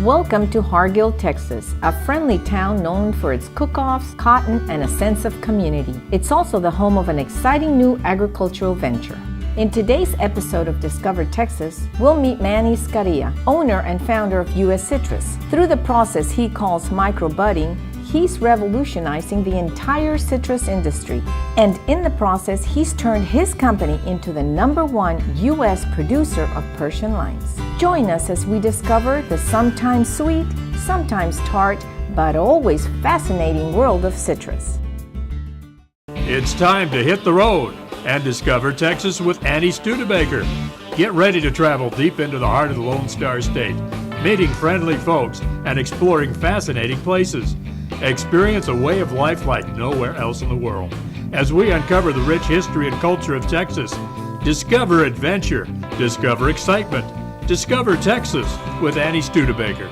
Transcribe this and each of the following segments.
Welcome to Hargill, Texas, a friendly town known for its cook-offs, cotton, and a sense of community. It's also the home of an exciting new agricultural venture. In today's episode of Discover Texas, we'll meet Manny Skaria, owner and founder of U.S. Citrus. Through the process he calls microbudding, he's revolutionizing the entire citrus industry. And in the process, he's turned his company into the #1 U.S. producer of Persian limes. Join us as we discover the sometimes sweet, sometimes tart, but always fascinating world of citrus. It's time to hit the road and discover Texas with Annie Studebaker. Get ready to travel deep into the heart of the Lone Star State, meeting friendly folks and exploring fascinating places. Experience a way of life like nowhere else in the world as we uncover the rich history and culture of Texas. Discover adventure, discover excitement, discover Texas with Annie Studebaker.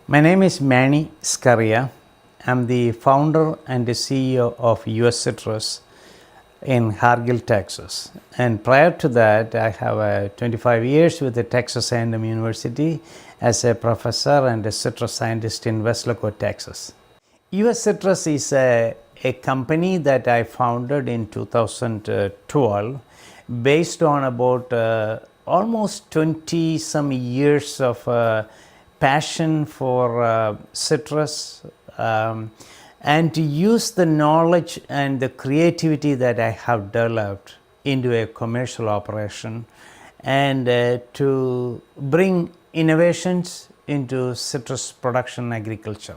My name is Manny Skaria. I'm the founder and the CEO of U.S. Citrus in Hargill, Texas. And prior to that, I have 25 years with the Texas A&M University as a professor and a citrus scientist in Weslaco, Texas. U.S. Citrus is a company that I founded in 2012 based on about almost 20 some years of passion for citrus and to use the knowledge and the creativity that I have developed into a commercial operation and to bring innovations into citrus production and agriculture.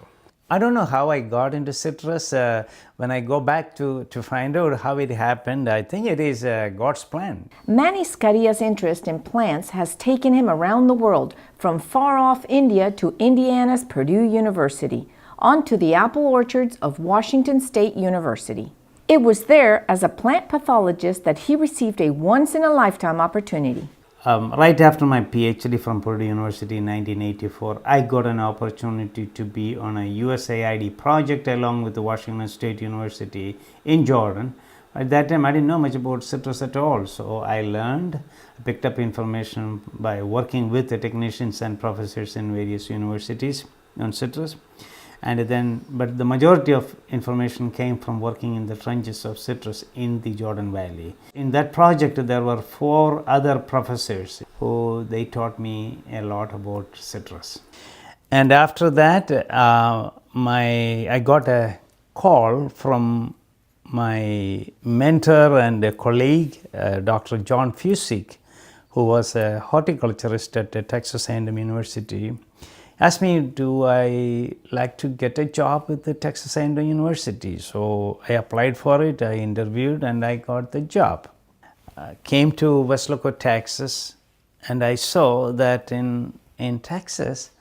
I don't know how I got into citrus. When I go back to find out how it happened, I think it is God's plan. Manny Skaria's interest in plants has taken him around the world, from far-off India to Indiana's Purdue University, onto the apple orchards of Washington State University. It was there as a plant pathologist that he received a once-in-a-lifetime opportunity. Right after my PhD from Purdue University in 1984, I got an opportunity to be on a USAID project along with the Washington State University in Jordan. At that time, I didn't know much about citrus at all, so I learned, picked up information by working with the technicians and professors in various universities on citrus. But the majority of information came from working in the trenches of citrus in the Jordan Valley. In that project, there were 4 other professors who they taught me a lot about citrus. And after that, I got a call from my mentor and a colleague, Dr. John Fusick, who was a horticulturist at Texas A&M University. Asked me, do I like to get a job with the Texas A&M University? So I applied for it, I interviewed, and I got the job. Came to Weslaco, Texas, and I saw that in Texas,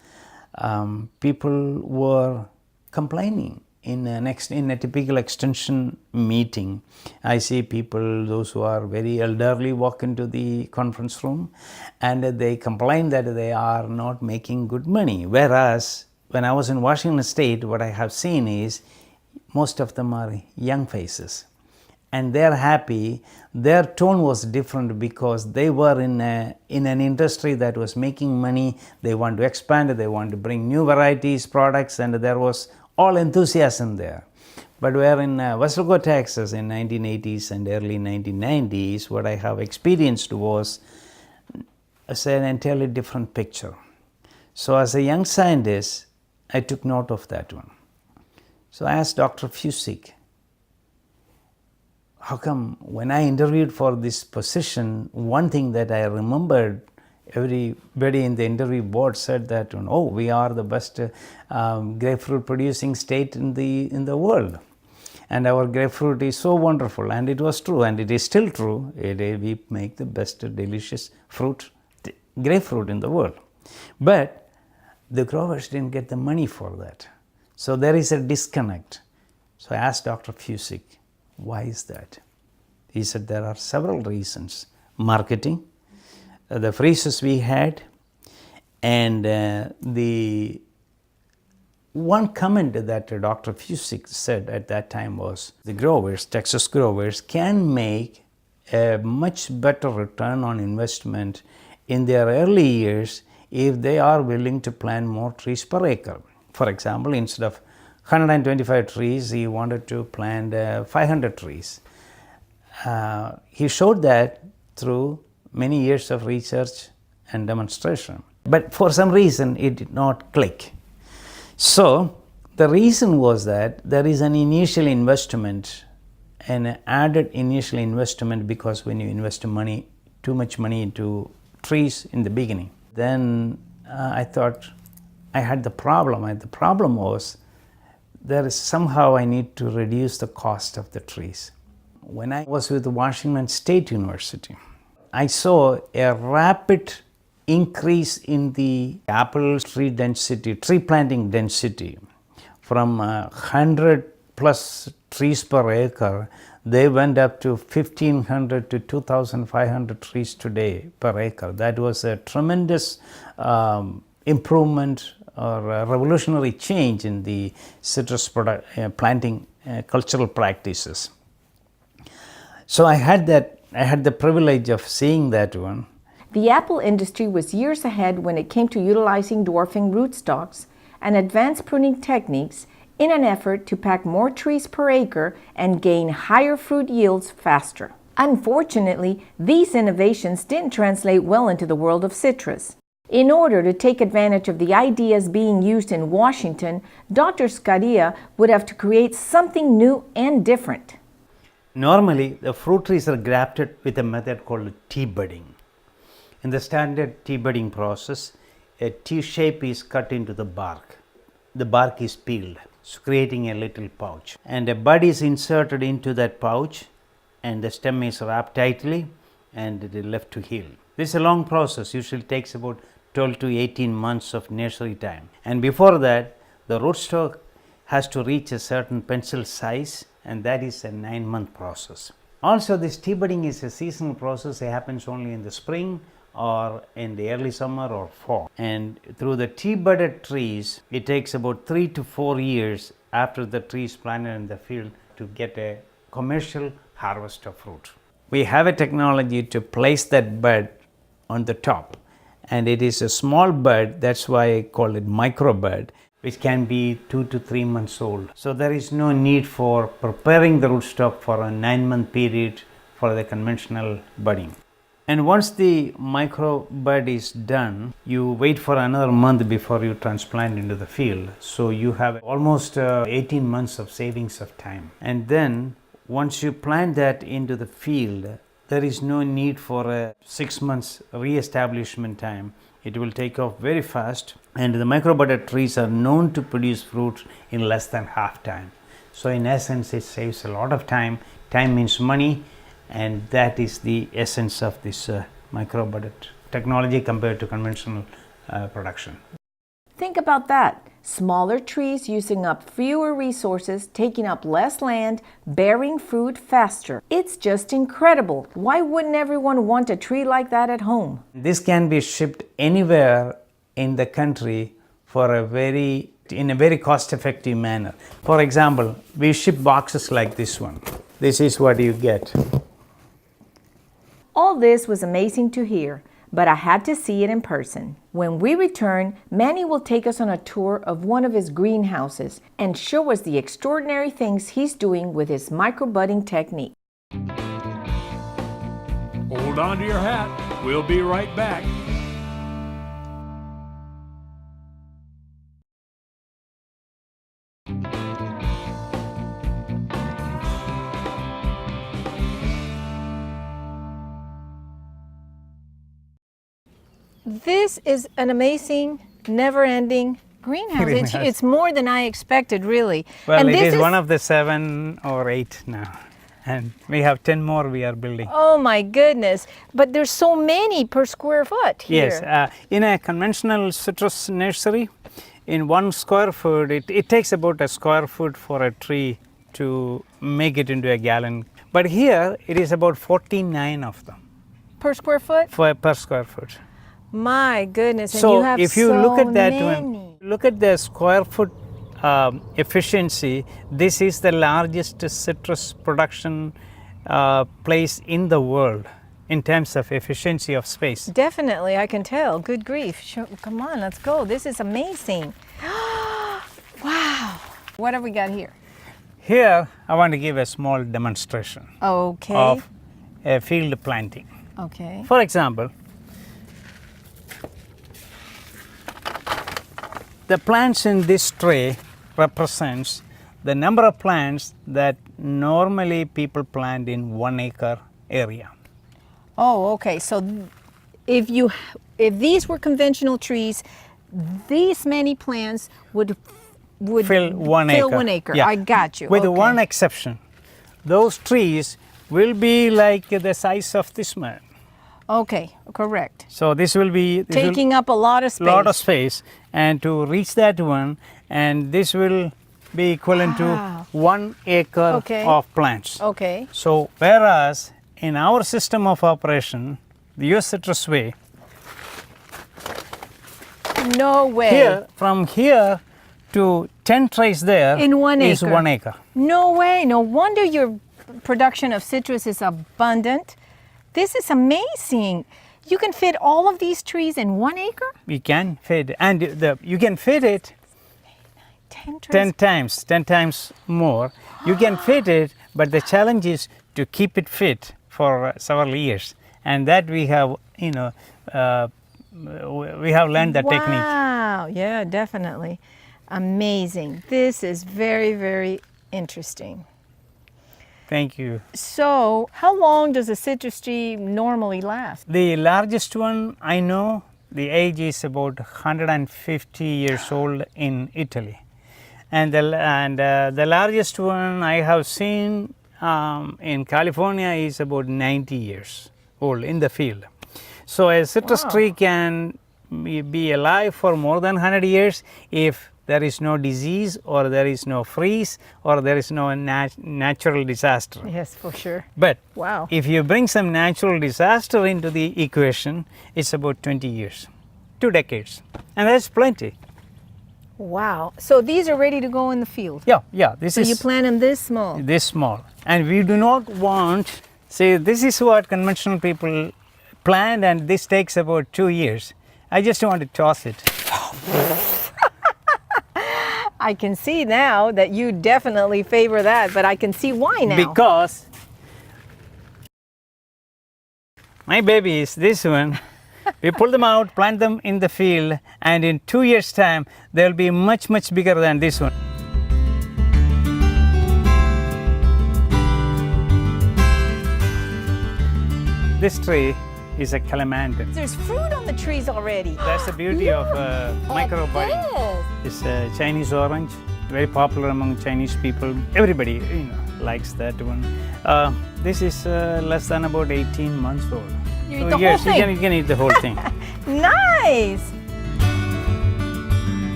people were complaining. In a typical extension meeting, I see people, those who are very elderly, walk into the conference room and they complain that they are not making good money. Whereas when I was in Washington State, what I have seen is most of them are young faces and they are happy. Their tone was different because they were in an industry that was making money. They want to expand, they want to bring new varieties, products, and there was all enthusiasm there. But where in Weslaco, Texas in 1980s and early 1990s, what I have experienced was an entirely different picture. So as a young scientist, I took note of that one. So I asked Dr. Fusick, how come when I interviewed for this position, one thing that I remembered, everybody in the interview board said that, oh, we are the best grapefruit producing state in the world. And our grapefruit is so wonderful. And it was true, and it is still true. We make the best delicious grapefruit in the world. But the growers didn't get the money for that. So there is a disconnect. So I asked Dr. Fusick, why is that? He said there are several reasons. Marketing, the freezes we had, and the one comment that Dr. Fusick said at that time was the growers, Texas growers, can make a much better return on investment in their early years if they are willing to plant more trees per acre. For example, instead of 125 trees, he wanted to plant 500 trees. He showed that through many years of research and demonstration. But for some reason, it did not click. So the reason was that there is an initial investment, an added initial investment, because when you invest too much money into trees in the beginning, then I thought I had the problem. And the problem was there is somehow I need to reduce the cost of the trees. When I was with Washington State University, I saw a rapid increase in the apple tree density, tree planting density. From 100 plus trees per acre, they went up to 1,500 to 2,500 trees today per acre. That was a tremendous improvement or a revolutionary change in the citrus planting cultural practices. So I had the privilege of seeing that one. The apple industry was years ahead when it came to utilizing dwarfing rootstocks and advanced pruning techniques in an effort to pack more trees per acre and gain higher fruit yields faster. Unfortunately, these innovations didn't translate well into the world of citrus. In order to take advantage of the ideas being used in Washington, Dr. Skaria would have to create something new and different. Normally, the fruit trees are grafted with a method called tea budding. In the standard tea budding process, a T shape is cut into the bark. The bark is peeled, so creating a little pouch. And a bud is inserted into that pouch, and the stem is wrapped tightly and it is left to heal. This is a long process, usually takes about 12 to 18 months of nursery time. And before that, the rootstock has to reach a certain pencil size, and that is a 9-month process. Also, this tea budding is a seasonal process. It happens only in the spring or in the early summer or fall. And through the tea budded trees, it takes about 3 to 4 years after the tree is planted in the field to get a commercial harvest of fruit. We have a technology to place that bud on the top, and it is a small bud. That's why I call it micro bud, which can be 2 to 3 months old. So there is no need for preparing the rootstock for a 9-month period for the conventional budding. And once the micro bud is done, you wait for another month before you transplant into the field. So you have almost 18 months of savings of time. And then once you plant that into the field, there is no need for a 6 months re-establishment time. It will take off very fast, and the micro-budded trees are known to produce fruit in less than half time. So in essence, it saves a lot of time. Time means money, and that is the essence of this micro-budded technology compared to conventional production. Think about that. Smaller trees using up fewer resources, taking up less land, bearing fruit faster. It's just incredible. Why wouldn't everyone want a tree like that at home? This can be shipped anywhere in the country in a very cost-effective manner. For example, we ship boxes like this one. This is what you get. All this was amazing to hear, but I had to see it in person. When we return, Manny will take us on a tour of one of his greenhouses and show us the extraordinary things he's doing with his microbudding technique. Hold on to your hat. We'll be right back. This is an amazing, never-ending greenhouse. It's more than I expected, really. Well, and it is one of the 7 or 8 now. And we have 10 more we are building. Oh my goodness. But there's so many per square foot here. Yes. In a conventional citrus nursery, in 1 square foot, it takes about a square foot for a tree to make it into a gallon. But here, it is about 49 of them. Per square foot? Per square foot. My goodness, and so you have if you so look at that many. one, look at the square foot efficiency. This is the largest citrus production place in the world in terms of efficiency of space. Definitely, I can tell. Good grief. Come on, let's go. This is amazing. Wow. What have we got here? Here, I want to give a small demonstration Okay. of a field planting. Okay. For example, the plants in this tray represents the number of plants that normally people plant in 1 acre area. Oh, okay. So if these were conventional trees, these many plants would Fill 1 acre. Fill 1 acre. Yeah. I got you. With okay. one exception, those trees will be like the size of this man. Okay, correct. So this will be Taking up a lot of space. lot of space, and to reach that one, and this will be equivalent Wow. to 1 acre Okay. of plants. Okay. So whereas in our system of operation, the US citrus way, No way. here from here to 10 trays there In 1 is acre. 1 acre. No way. No wonder your production of citrus is abundant. This is amazing. You can fit all of these trees in 1 acre? We can fit, and you can fit it 10 trees. 10 times more. You can fit it, but the challenge is to keep it fit for several years, and that we have, we have learned the technique. Wow. Yeah, definitely. Amazing. This is very, very interesting. Thank you. So, how long does a citrus tree normally last? The largest one I know, the age is about 150 years old in Italy, and the largest one I have seen in California is about 90 years old in the field. So a citrus Wow. tree can be alive for more than 100 years if there is no disease, or there is no freeze, or there is no natural disaster. Yes, for sure. But Wow. if you bring some natural disaster into the equation, it's about 20 years, 2 decades, and that's plenty. Wow. So these are ready to go in the field. Yeah, this So is you plant them this small. this small, and we do not want, say, this is what conventional people plant, and this takes about 2 years. I just want to toss it. I can see now that you definitely favor that, but I can see why now. Because my baby is this one. We pull them out, plant them in the field, and in 2 years' time, they'll be much, much bigger than this one. This tree is a calamandan. There's fruit on the trees already. That's the beauty of micro budding. Yes. It's a Chinese orange, very popular among Chinese people. Everybody, likes that one. This is less than about 18 months old. You eat So the whole yes, thing. you can eat the whole thing. Nice.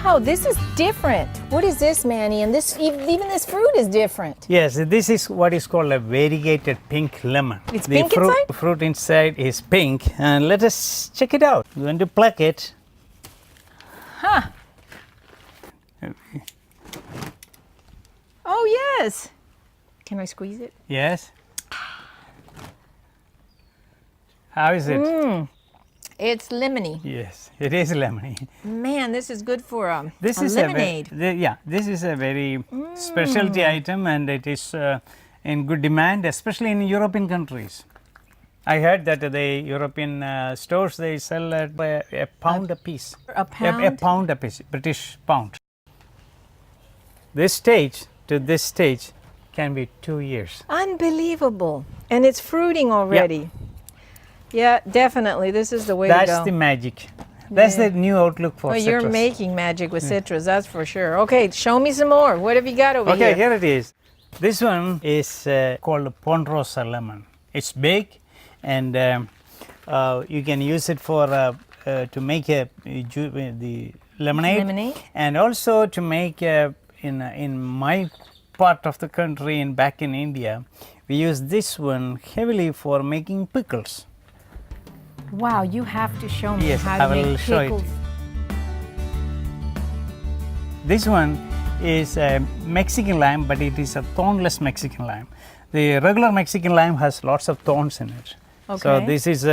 Wow, this is different. What is this, Manny? And this, even this fruit is different. Yes, this is what is called a variegated pink lemon. It's the pink inside? The fruit inside is pink, and let us check it out. We're going to pluck it. Huh. Oh, yes. Can I squeeze it? Yes. How is it? It's lemony. Yes, it is lemony. Man, this is good for This a is lemonade. this is a very specialty item, and it is in good demand, especially in European countries. I heard that the European stores, they sell at a pound a piece. A pound? A pound a piece, British pound. This stage to this stage can be 2 years. Unbelievable. And it's fruiting already. Yeah, definitely. This is the way That's to go. the magic. That's Yeah. the new outlook for Well, citrus. you're making magic with citrus, that's for sure. Okay, show me some more. What have you got over Okay, here? here it is. This one is called Ponderosa lemon. It's big, and you can use it for to make the lemonade, Lemonade? and also to make in my part of the country, back in India, we use this one heavily for making pickles. Wow, you have to show me Yes, how I to will make show it. pickles. This one is a Mexican lime, but it is a thornless Mexican lime. The regular Mexican lime has lots of thorns in it. Okay. So this is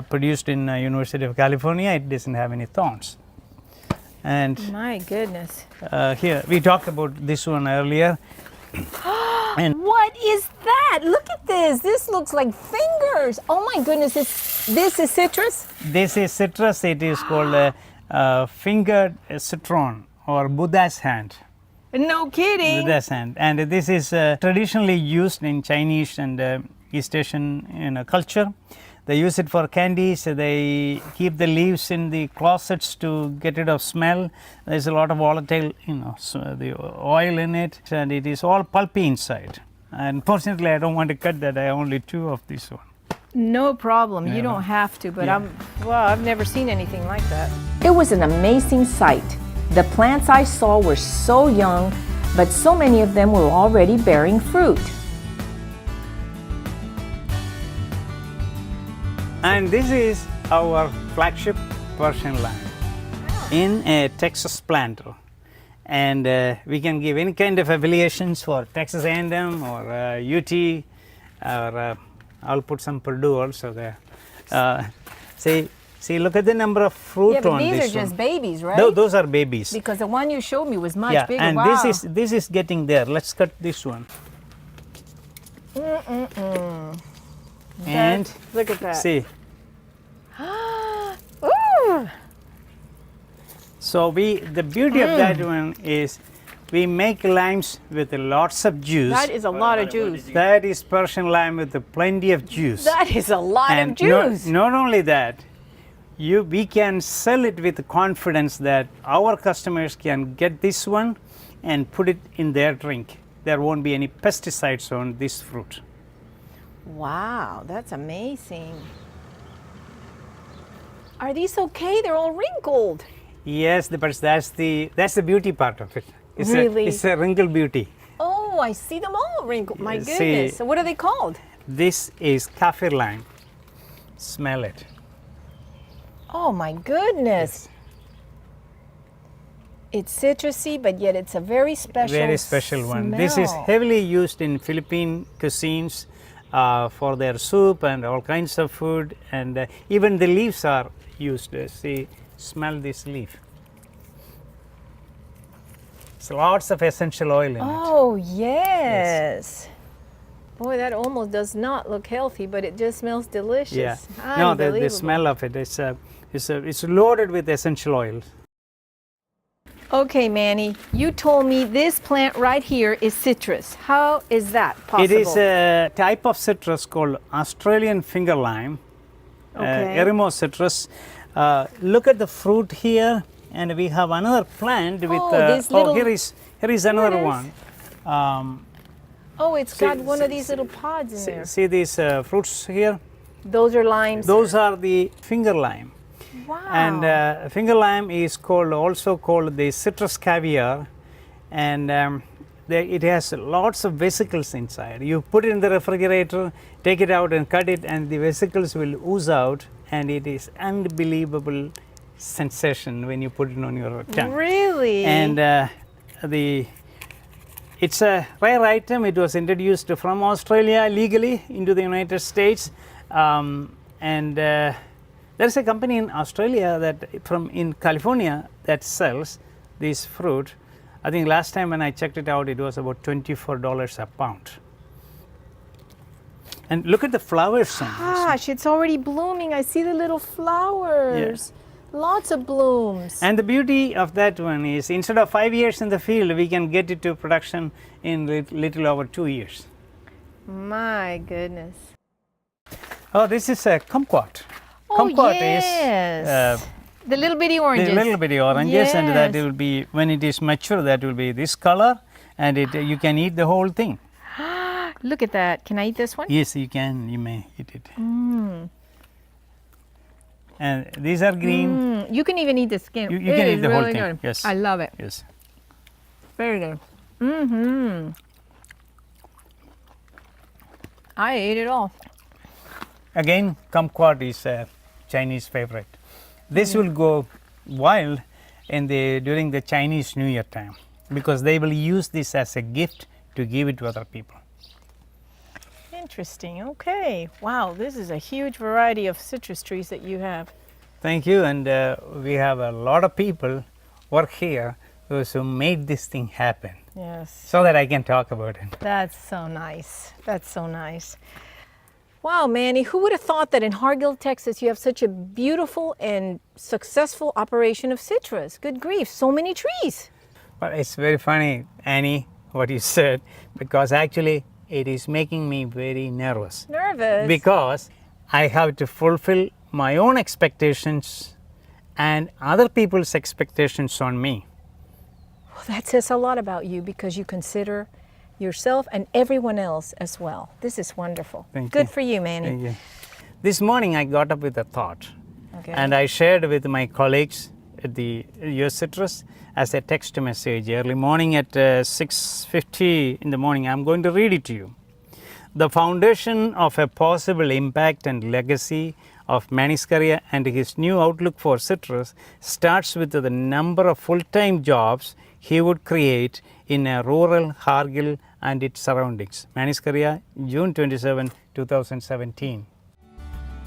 produced in University of California. It doesn't have any thorns. And My goodness. here we talked about this one earlier. And What is that? Look at this. This looks like fingers. Oh my goodness. This is citrus? this is citrus. It is called fingered citron or Buddha's hand. No kidding. Buddha's hand. And this is traditionally used in Chinese and East Asian culture. They use it for candies. They keep the leaves in the closets to get rid of smell. There's a lot of volatile, so the oil in it, and it is all pulpy inside. Unfortunately, I don't want to cut that. I have only 2 of this one. No problem. You Yeah. don't have to, but Yeah. I've never seen anything like that. It was an amazing sight. The plants I saw were so young, but so many of them were already bearing fruit. And this is our flagship Persian lime in a Texas planter. And we can give any kind of affiliations for Texas A&M or UT, or I'll put some Purdue also there. See, look at the number of fruit Yeah, but on these this are just one. babies, right? Those are babies. Because the one you showed me was much Yeah, bigger. and Wow. this is getting there. Let's cut this one. And Look at that. see, Ooh. so the beauty of that one is we make limes with lots of juice. That is a lot of juice. That is Persian lime with plenty of juice. That is a lot of And juice. not only that, we can sell it with confidence that our customers can get this one and put it in their drink. There won't be any pesticides on this fruit. Wow, that's amazing. Are these okay? They're all wrinkled. Yes, but that's the beauty part of it. It's Really? it's a wrinkle beauty. Oh, I see them all wrinkled. My See- goodness. So what are they called? This is kaffir lime. Smell it. Oh my goodness. It's citrusy, but yet it's a very special Very special one. This is smell. heavily used in Philippine cuisines for their soup and all kinds of food, and even the leaves are used. See, smell this leaf. It's lots of essential oil in it. Oh, yes. Boy, that almost does not look healthy, but it just smells delicious. Yeah. No, the Unbelievable. smell of it it's loaded with essential oils. Okay, Manny, you told me this plant right here is citrus. How is that possible? It is a type of citrus called Australian finger lime, Okay. Eremo citrus. Look at the fruit here, and we have another plant with. these little- here is another it is. one. Oh, it's See- got one of see- these little pods in there. See these fruits here? Those are limes. Those are the finger lime. Wow. And finger lime is also called the citrus caviar, and it has lots of vesicles inside. You put it in the refrigerator, take it out and cut it, and the vesicles will ooze out, and it is unbelievable sensation when you put it on your tongue. Really? And it's a rare item. It was introduced from Australia legally into the United States, and there's a company in Australia in California that sells this fruit. I think last time when I checked it out, it was about $24 a pound. And look at the flowers on this. Gosh, it's already blooming. I see the little flowers. Lots of blooms. And the beauty of that one is instead of 5 years in the field, we can get it to production in little over 2 years. My goodness. Oh, this is a kumquat. Oh, Kumquat yes. The little bitty oranges. the little bitty oranges, and that Yes. will be, when it is mature, that will be this color, and you can eat the whole thing. Look at that. Can I eat this one? Yes, you can. You may eat it. And these are green. You can even eat the skin. You It can is eat the whole really thing. good. Yes. I love it. Yes. Very good. Mm-hmm. I ate it all. Again, kumquat is a Chinese favorite. This will go wild during the Chinese New Year time. because they will use this as a gift to give it to other people. Interesting. Okay. Wow, this is a huge variety of citrus trees that you have. Thank you, and we have a lot of people work here who made this thing happen, Yes. so that I can talk about it. That's so nice. That's so nice. Wow, Manny, who would have thought that in Hargill, Texas, you have such a beautiful and successful operation of citrus? Good grief, so many trees. But it's very funny, Annie, what you said, because actually it is making me very nervous. Nervous? Because I have to fulfill my own expectations and other people's expectations on me. Well, that says a lot about you because you consider yourself and everyone else as well. This is wonderful. Thank Good you. for you, Manny. Thank you. This morning I got up with a thought, Okay. and I shared with my colleagues at the US Citrus as a text message early morning at 6:50 in the morning. I'm going to read it to you. The foundation of a possible impact and legacy of Manny Skaria and his new outlook for citrus starts with the number of full-time jobs he would create in a rural Hargill and its surroundings. Manny Skaria, June 27, 2017.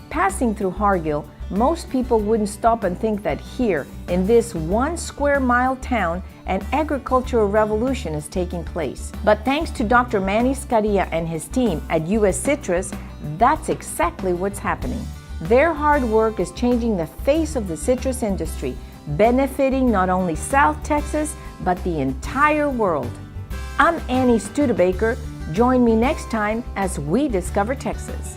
Passing through Hargill, most people wouldn't stop and think that here, in this 1 square mile town, an agricultural revolution is taking place. But thanks to Dr. Manny Skaria and his team at US Citrus, that's exactly what's happening. Their hard work is changing the face of the citrus industry, benefiting not only South Texas, but the entire world. I'm Annie Studebaker. Join me next time as we discover Texas.